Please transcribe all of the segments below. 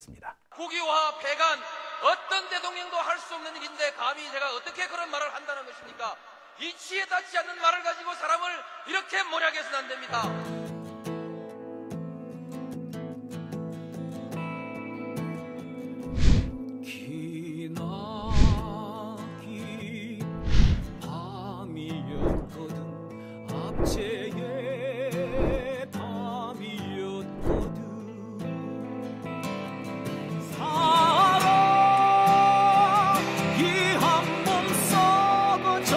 있습니다. 국유화, 폐간, 어떤 대통령도 할 수 없는 일인데 감히 제가 어떻게 그런 말을 한다는 것입니까? 이치에 닿지 않는 말을 가지고 사람을 이렇게 몰약해서는 안 됩니다. 기나긴 밤이었거든 압제의 밤이었거든 사랑이 한 몸 썩어져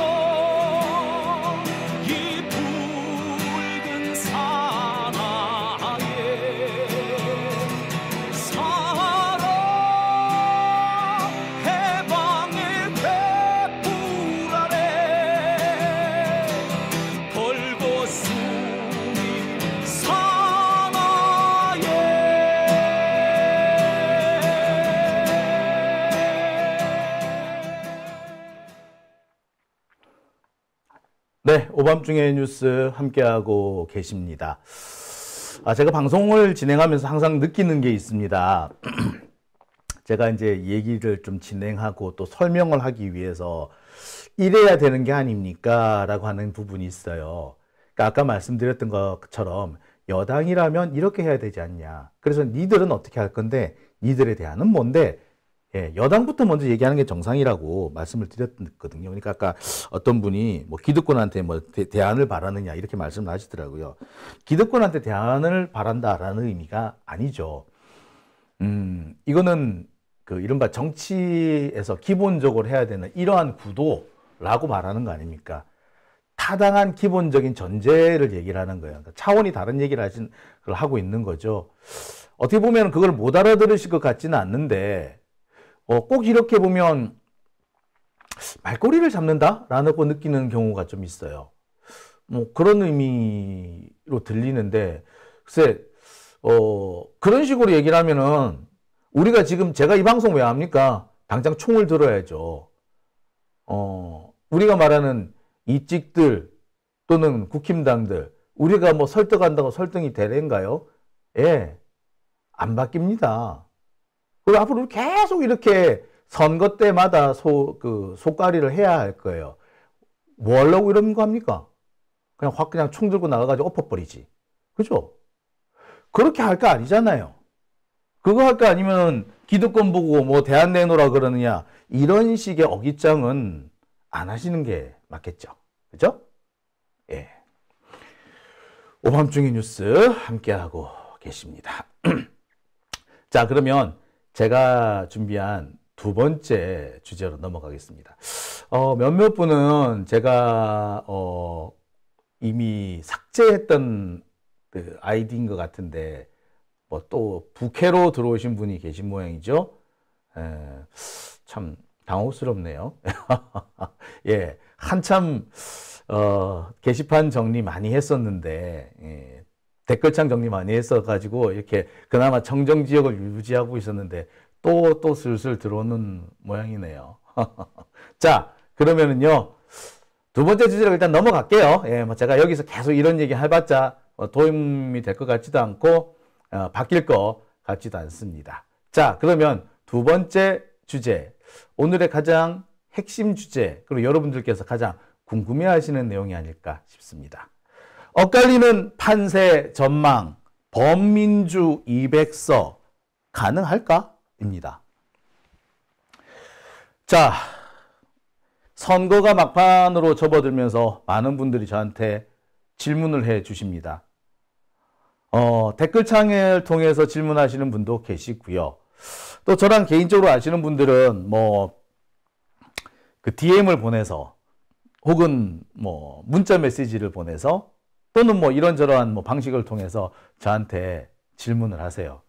이 붉은 사나에 사랑 해방의 횃불 아래 벌거숭이 사나에 네, 오밤중의 뉴스 함께하고 계십니다. 제가 방송을 진행하면서 항상 느끼는 게 있습니다. 제가 이제 얘기를 좀 진행하고 또 설명을 하기 위해서 이래야 되는 게 아닙니까? 라고 하는 부분이 있어요. 그러니까 아까 말씀드렸던 것처럼 여당이라면 이렇게 해야 되지 않냐. 그래서 니들은 어떻게 할 건데 니들의 대안은 뭔데? 예, 여당부터 먼저 얘기하는 게 정상이라고 말씀을 드렸거든요. 그러니까 아까 어떤 분이 뭐 기득권한테 뭐 대안을 바라느냐 이렇게 말씀을 하시더라고요. 기득권한테 대안을 바란다라는 의미가 아니죠. 이거는 그 이른바 정치에서 기본적으로 해야 되는 이러한 구도라고 말하는 거 아닙니까? 타당한 기본적인 전제를 얘기를 하는 거예요. 그러니까 차원이 다른 얘기를 하고 있는 거죠. 어떻게 보면 그걸 못 알아들으실 것 같지는 않는데 꼭 이렇게 보면 말꼬리를 잡는다라고 느끼는 경우가 좀 있어요. 뭐 그런 의미로 들리는데 글쎄 그런 식으로 얘기를 하면은 우리가 지금 제가 이 방송 왜 합니까? 당장 총을 들어야죠. 우리가 말하는 이찍들 또는 국힘당들 우리가 뭐 설득한다고 설득이 되는가요? 예, 안 바뀝니다. 그리고 앞으로 계속 이렇게 선거 때마다 속가리를 해야 할 거예요. 뭐 하려고 이런 거 합니까? 그냥 총 들고 나가가지고 엎어버리지. 그죠? 그렇게 할 거 아니잖아요. 그거 할 거 아니면 기득권 보고 뭐 대안 내놓으라 그러느냐. 이런 식의 어깃장은 안 하시는 게 맞겠죠. 그죠? 예. 오밤중의 뉴스 함께하고 계십니다. 자, 그러면 제가 준비한 두 번째 주제로 넘어가겠습니다. 몇몇 분은 제가 이미 삭제했던 그 아이디인 것 같은데 뭐 또 부캐로 들어오신 분이 계신 모양이죠. 참 당혹스럽네요. 예, 한참 게시판 정리 많이 했었는데 예, 댓글창 정리 많이 했어가지고 이렇게 그나마 청정 지역을 유지하고 있었는데 또 슬슬 들어오는 모양이네요. 자, 그러면은요 두 번째 주제로 일단 넘어갈게요. 예, 뭐 제가 여기서 계속 이런 얘기 해봤자 도움이 될 것 같지도 않고 바뀔 것 같지도 않습니다. 자, 그러면 두 번째 주제, 오늘의 가장 핵심 주제, 그리고 여러분들께서 가장 궁금해하시는 내용이 아닐까 싶습니다. 엇갈리는 판세 전망, 범민주 200석 가능할까? 입니다. 자, 선거가 막판으로 접어들면서 많은 분들이 저한테 질문을 해 주십니다. 댓글창을 통해서 질문하시는 분도 계시고요. 또 저랑 개인적으로 아시는 분들은 뭐 그 DM을 보내서 혹은 뭐 문자 메시지를 보내서 또는 뭐 이런저런 뭐 방식을 통해서 저한테 질문을 하세요.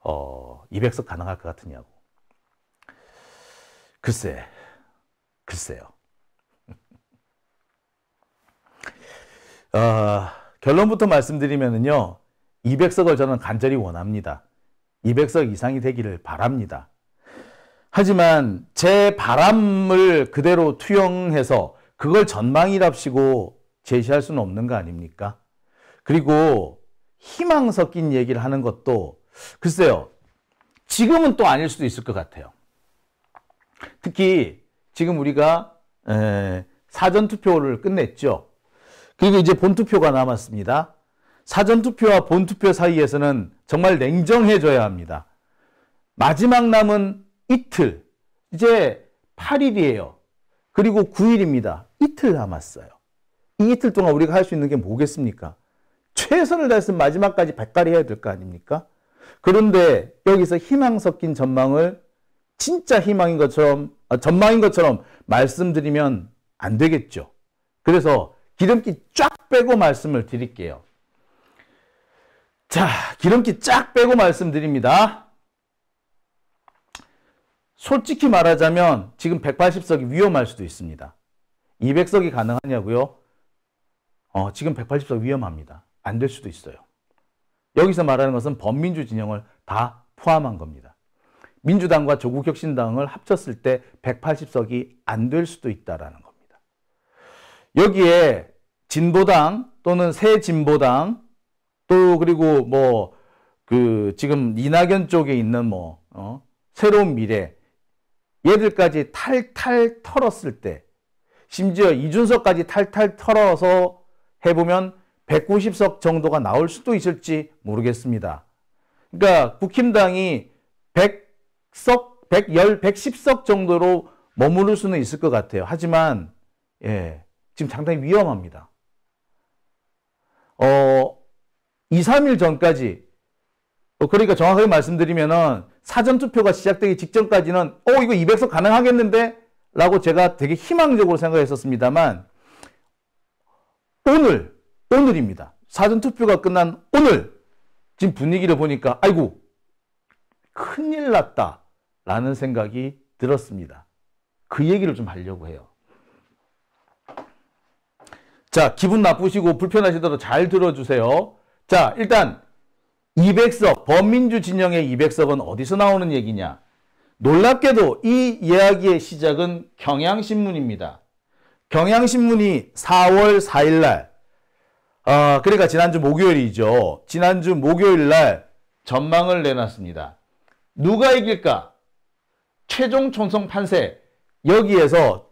200석 가능할 것 같으냐고. 글쎄요. 결론부터 말씀드리면요. 200석을 저는 간절히 원합니다. 200석 이상이 되기를 바랍니다. 하지만 제 바람을 그대로 투영해서 그걸 전망이랍시고 제시할 수는 없는 거 아닙니까? 그리고 희망 섞인 얘기를 하는 것도 글쎄요. 지금은 또 아닐 수도 있을 것 같아요. 특히 지금 우리가 사전투표를 끝냈죠. 그리고 이제 본투표가 남았습니다. 사전투표와 본투표 사이에서는 정말 냉정해져야 합니다. 마지막 남은 이틀, 이제 8일이에요. 그리고 9일입니다. 이틀 남았어요. 이 이틀 동안 우리가 할 수 있는 게 뭐겠습니까? 최선을 다해서 마지막까지 발걸이 해야 될 거 아닙니까? 그런데 여기서 희망 섞인 전망을 진짜 희망인 것처럼, 전망인 것처럼 말씀드리면 안 되겠죠. 그래서 기름기 쫙 빼고 말씀을 드릴게요. 자, 기름기 쫙 빼고 말씀드립니다. 솔직히 말하자면 지금 180석이 위험할 수도 있습니다. 200석이 가능하냐고요? 지금 180석 위험합니다. 안 될 수도 있어요. 여기서 말하는 것은 범민주 진영을 다 포함한 겁니다. 민주당과 조국혁신당을 합쳤을 때 180석이 안 될 수도 있다라는 겁니다. 여기에 진보당 또는 새진보당 또 그리고 지금 이낙연 쪽에 있는 새로운 미래 얘들까지 탈탈 털었을 때 심지어 이준석까지 탈탈 털어서 해보면 190석 정도가 나올 수도 있을지 모르겠습니다. 그러니까 국힘당이 100석, 110석 정도로 머무를 수는 있을 것 같아요. 하지만 지금 상당히 위험합니다. 2, 3일 전까지 그러니까 정확하게 말씀드리면은 사전투표가 시작되기 직전까지는 이거 200석 가능하겠는데? 라고 제가 되게 희망적으로 생각했었습니다만 오늘입니다. 사전투표가 끝난 오늘 지금 분위기를 보니까 아이고 큰일 났다 라는 생각이 들었습니다. 그 얘기를 좀 하려고 해요. 자, 기분 나쁘시고 불편하시더라도 잘 들어주세요. 자, 일단 200석, 범민주 진영의 200석은 어디서 나오는 얘기냐? 놀랍게도 이 이야기의 시작은 경향신문입니다. 경향신문이 4월 4일 날, 그러니까 지난주 목요일이죠. 지난주 목요일 날 전망을 내놨습니다. 누가 이길까? 최종 총선 판세. 여기에서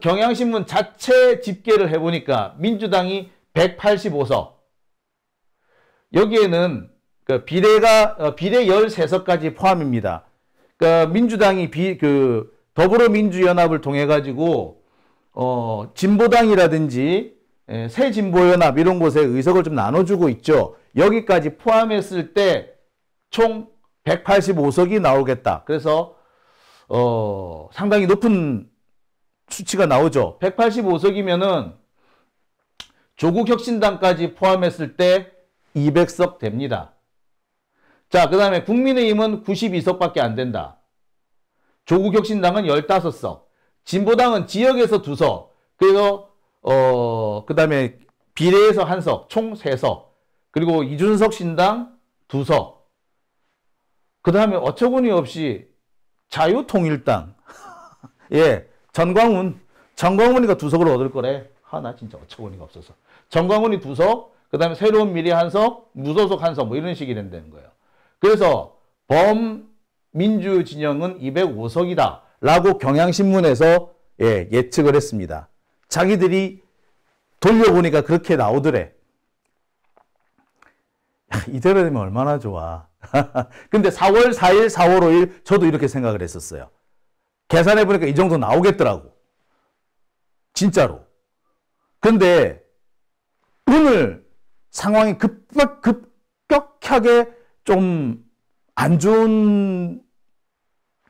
경향신문 자체 집계를 해보니까 민주당이 185석. 여기에는 비례 13석까지 포함입니다. 그러니까 민주당이 더불어민주연합을 통해 가지고 진보당이라든지 새진보연합 이런 곳에 의석을 좀 나눠주고 있죠. 여기까지 포함했을 때 총 185석이 나오겠다. 그래서 상당히 높은 수치가 나오죠. 185석이면은 조국혁신당까지 포함했을 때 200석 됩니다. 자, 그 다음에 국민의힘은 92석밖에 안 된다. 조국혁신당은 15석. 진보당은 지역에서 2석. 그래서 그 다음에 비례에서 1석. 총 3석. 그리고 이준석 신당 2석. 그 다음에 어처구니 없이 자유통일당. 예, 전광훈이가 2석을 얻을 거래. 나 진짜 어처구니가 없어서. 전광훈이 2석. 그 다음에 새로운 미래 1석, 무소속 1석, 이런 식이 된다는 거예요. 그래서 범민주 진영은 205석이다. 라고 경향신문에서 예측을 했습니다. 자기들이 돌려보니까 그렇게 나오더래. 이대로 되면 얼마나 좋아. 근데 4월 4일, 4월 5일 저도 이렇게 생각을 했었어요. 계산해보니까 이 정도 나오겠더라고. 진짜로. 근데 오늘 상황이 급격하게 좀 안 좋은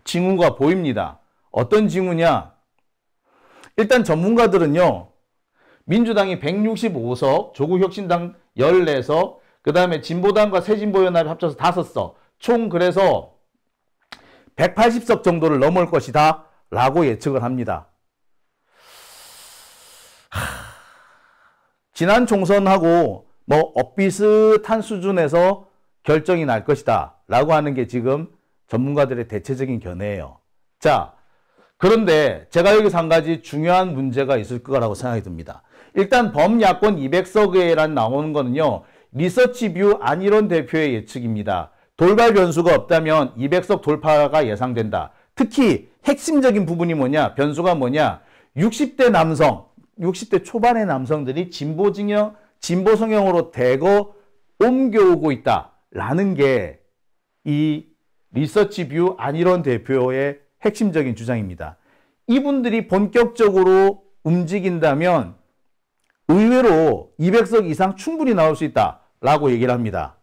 징후가 보입니다. 어떤 징후냐? 일단 전문가들은요. 민주당이 165석, 조국혁신당 14석, 그 다음에 진보당과 새진보연합이 합쳐서 5석, 총 그래서 180석 정도를 넘을 것이다 라고 예측을 합니다. 지난 총선하고 비슷한 수준에서 결정이 날 것이다 라고 하는 게 지금 전문가들의 대체적인 견해예요. 자, 그런데 제가 여기서 한 가지 중요한 문제가 있을 거라고 생각이 듭니다. 일단 범야권 200석에란 나오는 거는요. 리서치뷰 안일원 대표의 예측입니다. 돌발 변수가 없다면 200석 돌파가 예상된다. 특히 핵심적인 부분이 뭐냐? 변수가 뭐냐? 60대 남성, 60대 초반의 남성들이 진보 성향으로 대거 옮겨오고 있다라는 게 이 리서치뷰 안일원 대표의 핵심적인 주장입니다. 이분들이 본격적으로 움직인다면 의외로 200석 이상 충분히 나올 수 있다라고 얘기를 합니다.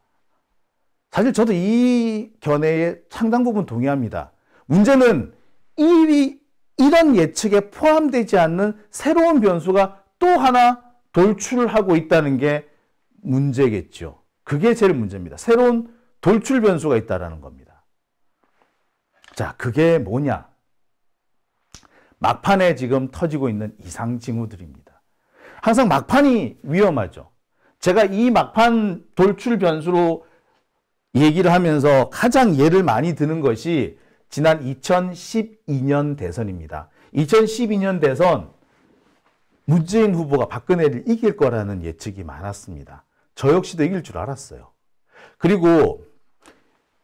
사실 저도 이 견해에 상당 부분 동의합니다. 문제는 이런 예측에 포함되지 않는 새로운 변수가 또 하나 돌출하고 있다는 게 문제겠죠. 그게 제일 문제입니다. 새로운 돌출 변수가 있다는 겁니다. 자, 그게 뭐냐? 막판에 지금 터지고 있는 이상 징후들입니다. 항상 막판이 위험하죠. 제가 이 막판 돌출 변수로 얘기를 하면서 가장 예를 많이 드는 것이 지난 2012년 대선입니다. 2012년 대선 문재인 후보가 박근혜를 이길 거라는 예측이 많았습니다. 저 역시도 이길 줄 알았어요. 그리고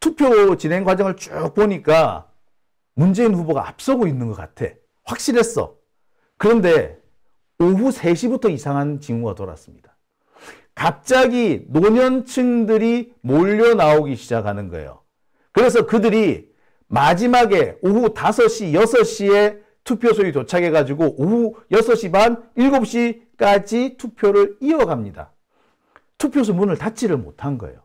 투표 진행 과정을 쭉 보니까 문재인 후보가 앞서고 있는 것 같아. 확실했어. 그런데 오후 3시부터 이상한 징후가 돌았습니다. 갑자기 노년층들이 몰려 나오기 시작하는 거예요. 그래서 그들이 마지막에 오후 5시, 6시에 투표소에 도착해가지고 오후 6시 반, 7시까지 투표를 이어갑니다. 투표소 문을 닫지를 못한 거예요.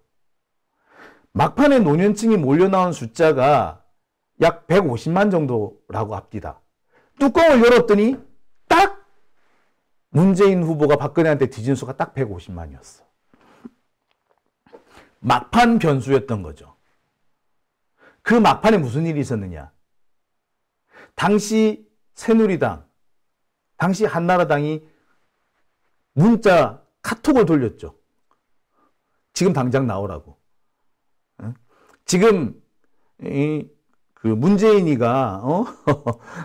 막판에 노년층이 몰려 나온 숫자가 약 150만 정도라고 합니다. 뚜껑을 열었더니 딱 문재인 후보가 박근혜한테 뒤진 수가 딱 150만이었어. 막판 변수였던 거죠. 그 막판에 무슨 일이 있었느냐? 당시 새누리당, 당시 한나라당이 문자, 카톡을 돌렸죠. 지금 당장 나오라고. 지금 그 문재인이가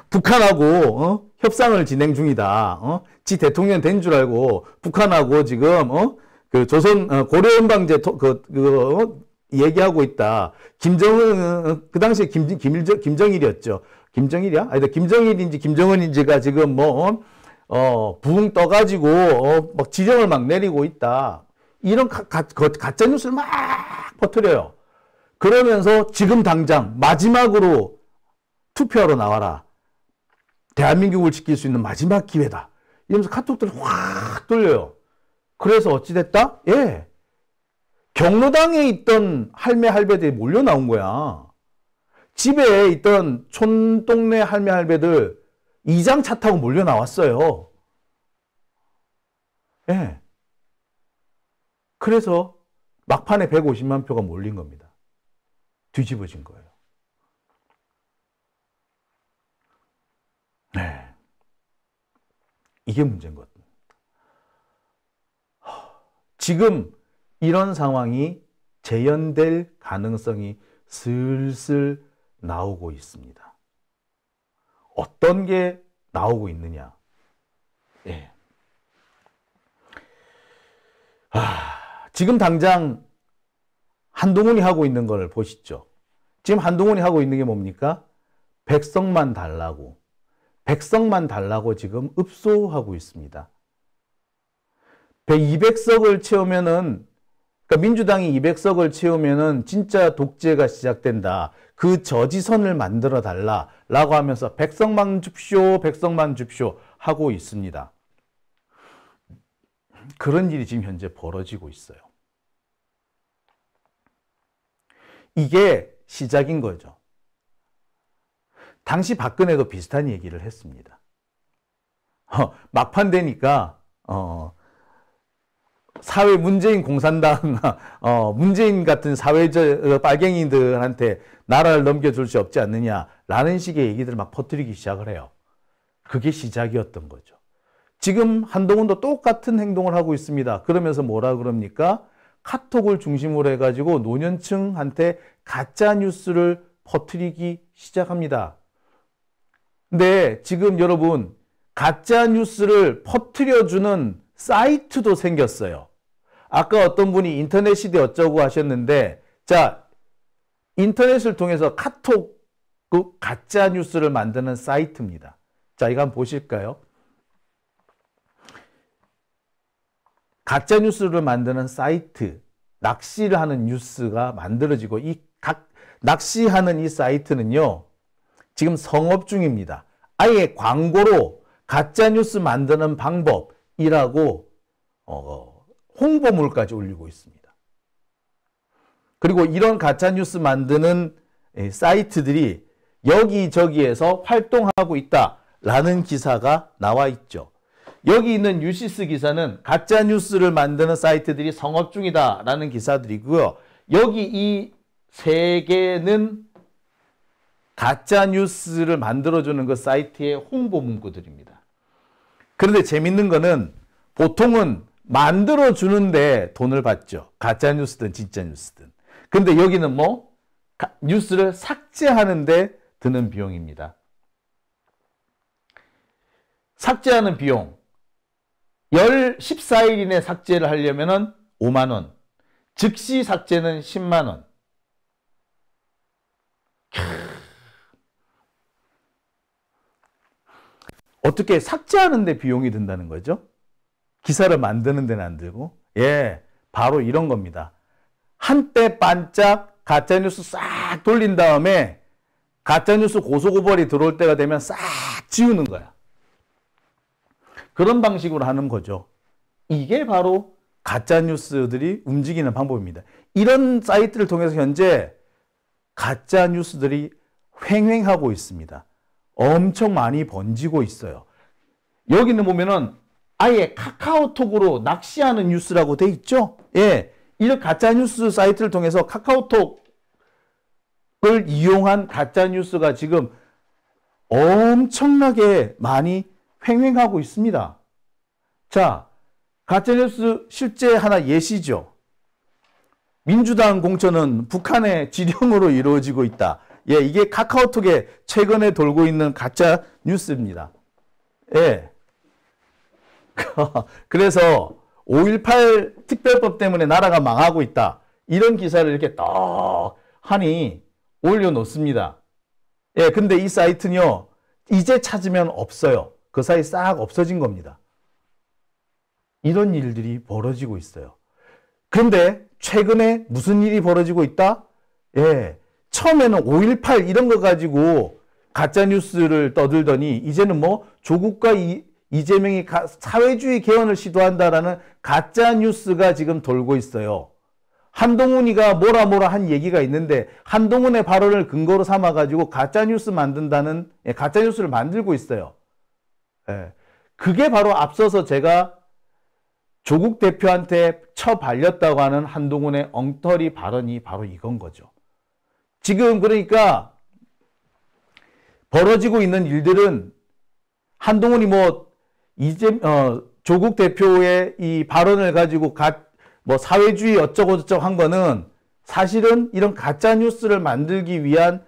북한하고 협상을 진행 중이다. 지 대통령 된 줄 알고 북한하고 지금 그 조선 고려연방제 얘기하고 있다. 김정은 그 당시에 김정일이었죠. 김정일이야? 아니다. 김정일인지 김정은인지가 지금 붕 떠가지고 막 지령을 막 내리고 있다. 이런 가짜 뉴스를 막 퍼뜨려요. 그러면서 지금 당장 마지막으로 투표하러 나와라. 대한민국을 지킬 수 있는 마지막 기회다. 이러면서 카톡들을 확 돌려요. 그래서 어찌됐다? 예. 경로당에 있던 할매 할배들이 몰려 나온 거야. 집에 있던 촌동네 할매 할배들 2장 차 타고 몰려 나왔어요. 예. 그래서 막판에 150만 표가 몰린 겁니다. 뒤집어진 거예요. 네. 이게 문제인 것 같습니다. 지금 이런 상황이 재현될 가능성이 슬슬 나오고 있습니다. 어떤 게 나오고 있느냐? 예. 지금 당장 한동훈이 하고 있는 걸 보시죠. 지금 한동훈이 하고 있는 게 뭡니까? 100석만 달라고. 100석만 달라고 지금 읍소하고 있습니다. 200석을 채우면은, 그러니까 민주당이 200석을 채우면은 진짜 독재가 시작된다. 그 저지선을 만들어 달라라고 하면서 100석만 줍쇼, 100석만 줍쇼 하고 있습니다. 그런 일이 지금 현재 벌어지고 있어요. 이게 시작인 거죠. 당시 박근혜도 비슷한 얘기를 했습니다. 막판 되니까 사회 문재인 공산당, 문재인 같은 사회적 빨갱이들한테 나라를 넘겨줄 수 없지 않느냐라는 식의 얘기들을 막 퍼뜨리기 시작을 해요. 그게 시작이었던 거죠. 지금 한동훈도 똑같은 행동을 하고 있습니다. 그러면서 뭐라 그럽니까? 카톡을 중심으로 해가지고 노년층한테 가짜 뉴스를 퍼뜨리기 시작합니다. 근데 지금 여러분 가짜 뉴스를 퍼뜨려주는 사이트도 생겼어요. 아까 어떤 분이 인터넷 시대 어쩌고 하셨는데, 자, 인터넷을 통해서 카톡 가짜 뉴스를 만드는 사이트입니다. 자, 이거 한번 보실까요? 가짜 뉴스를 만드는 사이트, 낚시를 하는 뉴스가 만들어지고 낚시하는 이 사이트는요, 지금 성업 중입니다. 아예 광고로 가짜 뉴스 만드는 방법이라고 홍보물까지 올리고 있습니다. 그리고 이런 가짜 뉴스 만드는 사이트들이 여기저기에서 활동하고 있다라는 기사가 나와 있죠. 여기 있는 뉴시스 기사는 가짜 뉴스를 만드는 사이트들이 성업 중이다라는 기사들이고요. 여기 이 세 개는 가짜 뉴스를 만들어주는 그 사이트의 홍보 문구들입니다. 그런데 재밌는 거는 보통은 만들어주는데 돈을 받죠. 가짜 뉴스든 진짜 뉴스든. 근데 여기는 뭐 뉴스를 삭제하는데 드는 비용입니다. 삭제하는 비용 14일 이내 삭제를 하려면 5만 원, 즉시 삭제는 10만 원. 어떻게 삭제하는데 비용이 든다는 거죠? 기사를 만드는 데는 안 들고. 예, 바로 이런 겁니다. 한때 반짝 가짜뉴스 싹 돌린 다음에 가짜뉴스 고소고발이 들어올 때가 되면 싹 지우는 거야. 그런 방식으로 하는 거죠. 이게 바로 가짜뉴스들이 움직이는 방법입니다. 이런 사이트를 통해서 현재 가짜뉴스들이 횡행하고 있습니다. 엄청 많이 번지고 있어요. 여기는 보면은 아예 카카오톡으로 낚시하는 뉴스라고 돼 있죠? 예. 이런 가짜뉴스 사이트를 통해서 카카오톡을 이용한 가짜뉴스가 지금 엄청나게 많이 횡행하고 있습니다. 자, 가짜뉴스 실제 하나 예시죠. 민주당 공천은 북한의 지령으로 이루어지고 있다. 예, 이게 카카오톡에 최근에 돌고 있는 가짜 뉴스입니다. 예. 그래서 5.18 특별법 때문에 나라가 망하고 있다. 이런 기사를 이렇게 떡하니 올려놓습니다. 예, 근데 이 사이트는요, 이제 찾으면 없어요. 그 사이 싹 없어진 겁니다. 이런 일들이 벌어지고 있어요. 그런데 최근에 무슨 일이 벌어지고 있다? 예. 처음에는 5.18 이런 거 가지고 가짜뉴스를 떠들더니 이제는 뭐 조국과 이재명이 사회주의 개헌을 시도한다라는 가짜뉴스가 지금 돌고 있어요. 한동훈이가 뭐라 한 얘기가 있는데 한동훈의 발언을 근거로 삼아가지고 가짜뉴스 만든다는, 가짜뉴스를 만들고 있어요. 예. 그게 바로 앞서서 제가 조국 대표한테 처발렸다고 하는 한동훈의 엉터리 발언이 바로 이건 거죠. 지금 그러니까 벌어지고 있는 일들은 한동훈이 조국 대표의 이 발언을 가지고 사회주의 어쩌고저쩌고 한 거는 사실은 이런 가짜 뉴스를 만들기 위한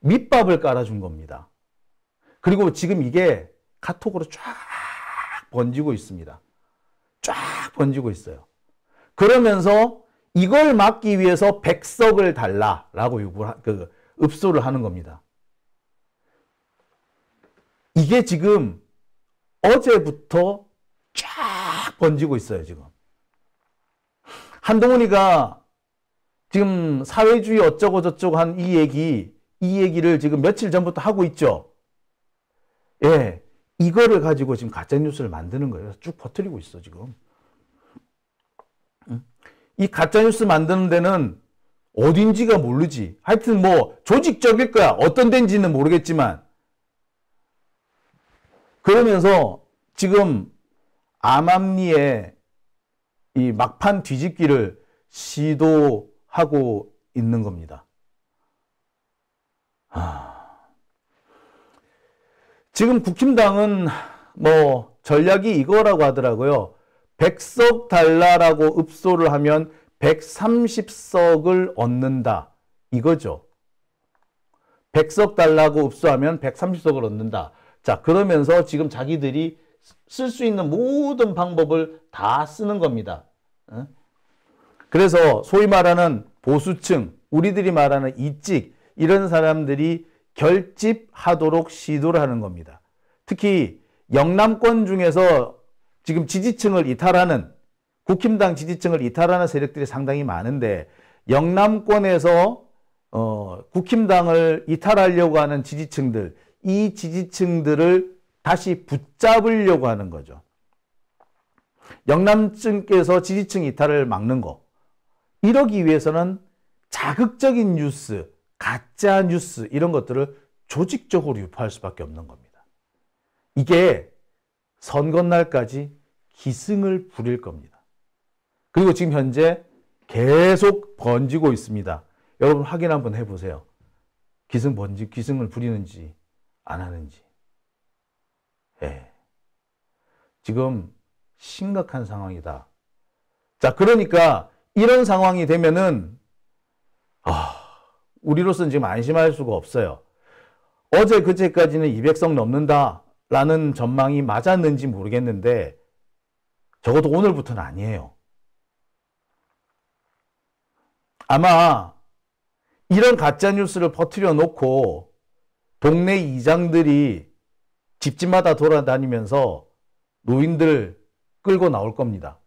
밑밥을 깔아준 겁니다. 그리고 지금 이게 카톡으로 쫙 번지고 있습니다. 쫙 번지고 있어요. 그러면서 이걸 막기 위해서 100석을 달라라고 읍소를 하는 겁니다. 이게 지금 어제부터 쫙 번지고 있어요, 지금. 한동훈이가 지금 사회주의 어쩌고저쩌고 한 이 얘기를 지금 며칠 전부터 하고 있죠. 예. 이거를 가지고 지금 가짜뉴스를 만드는 거예요. 쭉 퍼뜨리고 있어, 지금. 이 가짜뉴스 만드는 데는 어딘지가 모르지. 하여튼 조직적일 거야. 어떤 데인지는 모르겠지만. 그러면서 지금 암암리에 이 막판 뒤집기를 시도하고 있는 겁니다. 지금 국힘당은 전략이 이거라고 하더라고요. 100석 달라라고 읍소를 하면 130석을 얻는다. 이거죠. 100석 달라고 읍소하면 130석을 얻는다. 자, 그러면서 지금 자기들이 쓸 수 있는 모든 방법을 다 쓰는 겁니다. 그래서 소위 말하는 보수층, 우리들이 말하는 이찍 이런 사람들이 결집하도록 시도를 하는 겁니다. 특히 영남권 중에서 지금 지지층을 이탈하는 국힘당 지지층을 이탈하는 세력들이 상당히 많은데 영남권에서 국힘당을 이탈하려고 하는 지지층들, 이 지지층들을 다시 붙잡으려고 하는 거죠. 영남층께서 지지층 이탈을 막는 거. 이러기 위해서는 자극적인 뉴스, 가짜 뉴스 이런 것들을 조직적으로 유포할 수밖에 없는 겁니다. 이게 선거날까지 기승을 부릴 겁니다. 그리고 지금 현재 계속 번지고 있습니다. 여러분 확인 한번 해보세요. 기승을 부리는지 안 하는지. 예. 지금 심각한 상황이다. 자, 그러니까 이런 상황이 되면은 우리로서는 지금 안심할 수가 없어요. 어제 그제까지는 200석 넘는다라는 전망이 맞았는지 모르겠는데 적어도 오늘부터는 아니에요. 아마 이런 가짜뉴스를 퍼뜨려 놓고 동네 이장들이 집집마다 돌아다니면서 노인들 끌고 나올 겁니다.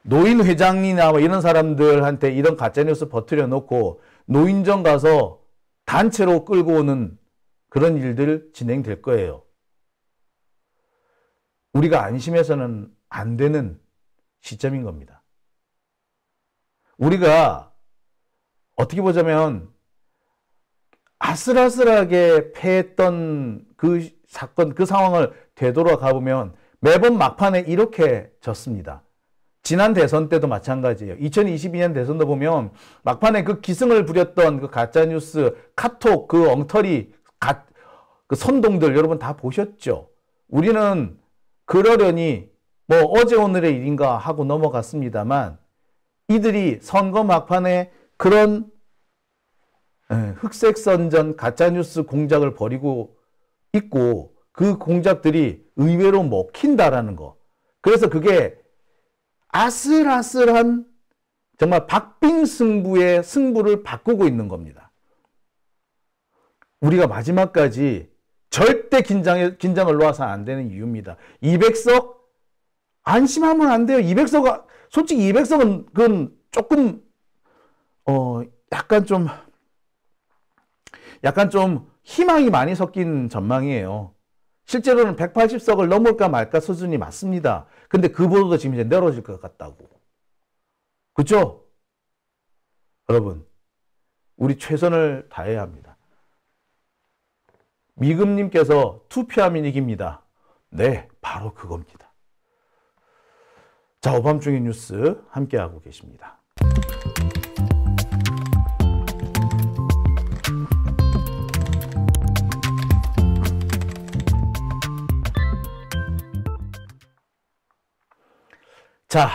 노인 회장이나 뭐 이런 사람들한테 이런 가짜뉴스 퍼뜨려 놓고 노인정 가서 단체로 끌고 오는 그런 일들 진행될 거예요. 우리가 안심해서는 안 되는 시점인 겁니다. 우리가 어떻게 보자면 아슬아슬하게 패했던 그 사건, 그 상황을 되돌아가 보면 매번 막판에 이렇게 졌습니다. 지난 대선 때도 마찬가지예요. 2022년 대선도 보면 막판에 그 기승을 부렸던 그 가짜뉴스, 카톡, 그 엉터리, 그 선동들 여러분 다 보셨죠? 우리는 그러려니 뭐 어제 오늘의 일인가 하고 넘어갔습니다만 이들이 선거 막판에 그런 흑색선전 가짜뉴스 공작을 벌이고 있고 그 공작들이 의외로 먹힌다라는 거. 그래서 그게 아슬아슬한 정말 박빙승부의 승부를 바꾸고 있는 겁니다. 우리가 마지막까지 절대 긴장을 놓아서 안 되는 이유입니다. 200석 안심하면 안 돼요. 200석 솔직히 200석은 그건 조금 약간 좀 희망이 많이 섞인 전망이에요. 실제로는 180석을 넘을까 말까 수준이 맞습니다. 근데 그보다도 지금 이제 내려질 것 같다고. 그렇죠? 여러분, 우리 최선을 다해야 합니다. 미금님께서 투표하면 이깁니다. 네, 바로 그겁니다. 자, 오밤중의 뉴스 함께하고 계십니다. 자,